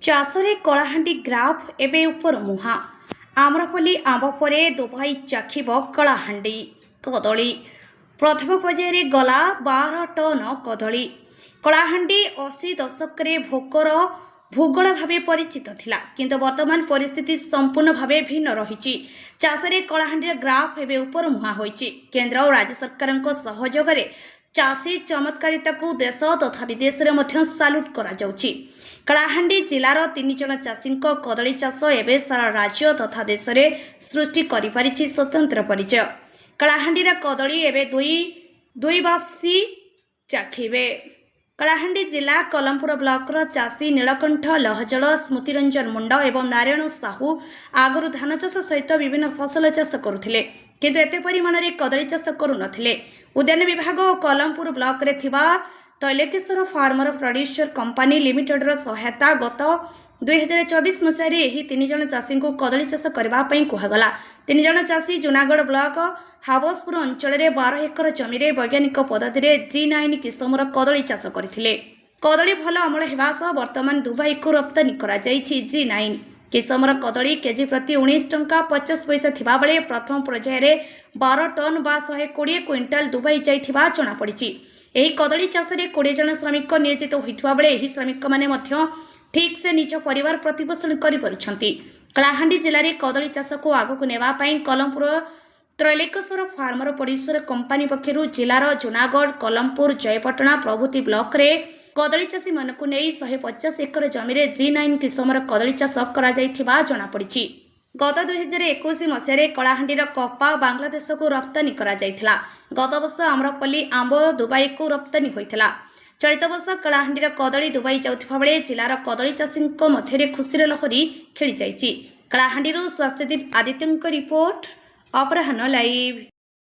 ଚାଷରେ କଳାହାଣ୍ଡି ଗ୍ରାଫ ଏବେ ଉପର ମୁହାଁ। ଆମ୍ରପଲ୍ଲୀ ଆମ୍ବ ପରେ ଦୁବାଇ ଚାଖିବ କଳାହାଣ୍ଡି କଦଳୀ। ପ୍ରଥମ ପର୍ଯ୍ୟାୟରେ ଗଲା 12 ଟନ କଦଳୀ। କଳାହାଣ୍ଡି 80 ଦଶକରେ ଭୂଗୋଳ ଭାବେ ପରିଚିତ ଥିଲା, କିନ୍ତୁ ବର୍ତ୍ତମାନ ପରିସ୍ଥିତି ସମ୍ପୂର୍ଣ୍ଣ ଭାବେ ଭିନ୍ନ ରହିଛି। ଚାଷରେ କଳାହାଣ୍ଡିର ଗ୍ରାଫ ଏବେ ଉପର ମୁହାଁ ହୋଇଛି। କେନ୍ଦ୍ର ଓ ରାଜ୍ୟ ସରକାରଙ୍କ ସହଯୋଗରେ ଚାଷୀ ଚମତ୍କାରିତାକୁ ଦେଶ ତଥା ବିଦେଶରେ ମଧ୍ୟ ସାଲ୍ୟୁଟ୍ କରାଯାଉଛି। କଳାହାଣ୍ଡି ଜିଲ୍ଲାର 3 ଜଣ ଚାଷୀଙ୍କ କଦଳୀ ଚାଷ ଏବେ ସାରା ରାଜ୍ୟ ତଥା ଦେଶରେ ସୃଷ୍ଟି କରିପାରିଛି ସ୍ୱତନ୍ତ୍ର ପରିଚୟ। କଳାହାଣ୍ଡିର କଦଳୀ ଏବେ ଦୁଇବାସୀ ଚାଖିବେ। କଳାହାଣ୍ଡି ଜିଲ୍ଲା କଲମପୁର ବ୍ଲକର ଚାଷୀ ନୀଳକଣ୍ଠ ଲହଜଳ, ସ୍ମୃତିରଞ୍ଜନ ମୁଣ୍ଡ ଏବଂ ନାରାୟଣ ସାହୁ ଆଗରୁ ଧାନ ଚାଷ ସହିତ ବିଭିନ୍ନ ଫସଲ ଚାଷ କରୁଥିଲେ, କିନ୍ତୁ ଏତେ ପରିମାଣରେ କଦଳୀ ଚାଷ କରୁନଥିଲେ। ଉଦ୍ୟାନ ବିଭାଗ ଓ କଲମପୁର ବ୍ଲକରେ ଥିବା ତୈଲକେଶ୍ୱର ଫାର୍ମର ପ୍ରଡ୍ୟୁସର କମ୍ପାନୀ ଲିମିଟେଡର ସହାୟତା ଗତ 2024 ମସିହାରେ ଏହି 3 ଜଣ ଚାଷୀଙ୍କୁ କଦଳୀ ଚାଷ କରିବା ପାଇଁ କୁହାଗଲା। 3 ଜଣ ଚାଷୀ ଜୁନାଗଡ଼ ବ୍ଲକ ହାବସପୁର ଅଞ୍ଚଳରେ 12 ଏକର ଜମିରେ ବୈଜ୍ଞାନିକ ପଦ୍ଧତିରେ G9 କିସମର କଦଳୀ ଚାଷ କରିଥିଲେ। କଦଳୀ ଭଲ ଅମଳ ହେବା ସହ ବର୍ତ୍ତମାନ ଦୁବାଇକୁ ରପ୍ତାନି କରାଯାଇଛି। G9 କିସମର କଦଳୀ କେଜି ପ୍ରତି 19 ଟଙ୍କା 50 ପଇସା ଥିବାବେଳେ ପ୍ରଥମ ପର୍ଯ୍ୟାୟରେ 12 ଟନ୍ ବା 120 କ୍ୱିଣ୍ଟାଲ ଦୁବାଇ ଯାଇଥିବା ଜଣାପଡ଼ିଛି। ଏହି କଦଳୀ ଚାଷରେ 20 ଜଣ ଶ୍ରମିକ ନିୟୋଜିତ ହୋଇଥିବା ବେଳେ ଏହି ଶ୍ରମିକମାନେ ମଧ୍ୟ ଠିକ୍ ସେ ନିଜ ପରିବାର ପ୍ରତିପୋଷଣ କରିପାରୁଛନ୍ତି। କଳାହାଣ୍ଡି ଜିଲ୍ଲାରେ କଦଳୀ ଚାଷକୁ ଆଗକୁ ନେବା ପାଇଁ କଲମପୁର ତୈଲକେଶ୍ୱର ଫାର୍ମର ପ୍ରଡ୍ୟୁସର କମ୍ପାନୀ ପକ୍ଷରୁ ଜିଲ୍ଲାର ଜୁନାଗଡ଼, କଲମପୁର, ଜୟପାଟଣା ପ୍ରଭୃତି ବ୍ଲକରେ କଦଳୀ ଚାଷୀମାନଙ୍କୁ ନେଇ 150 ଏକର ଜମିରେ G9 କିସମର କଦଳୀ ଚାଷ କରାଯାଇଥିବା ଜଣାପଡ଼ିଛି। ଗତ 2021 ମସିହାରେ କଳାହାଣ୍ଡିର କପା ବାଂଲାଦେଶକୁ ରପ୍ତାନି କରାଯାଇଥିଲା। ଗତ ବର୍ଷ ଆମ୍ରପଲ୍ଲୀ ଆମ୍ବ ଦୁବାଇକୁ ରପ୍ତାନି ହୋଇଥିଲା। ଚଳିତ ବର୍ଷ କଳାହାଣ୍ଡିର କଦଳୀ ଦୁବାଇ ଯାଉଥିବା ବେଳେ ଜିଲ୍ଲାର କଦଳୀ ଚାଷୀଙ୍କ ମଧ୍ୟରେ ଖୁସିର ଲହରୀ ଖେଳିଯାଇଛି। କଳାହାଣ୍ଡିରୁ ସ୍ୱାସ୍ଥ୍ୟଦୀପ ଆଦିତ୍ୟଙ୍କ ରିପୋର୍ଟ, ଅପରାହ୍ନ ଲାଇଭ୍।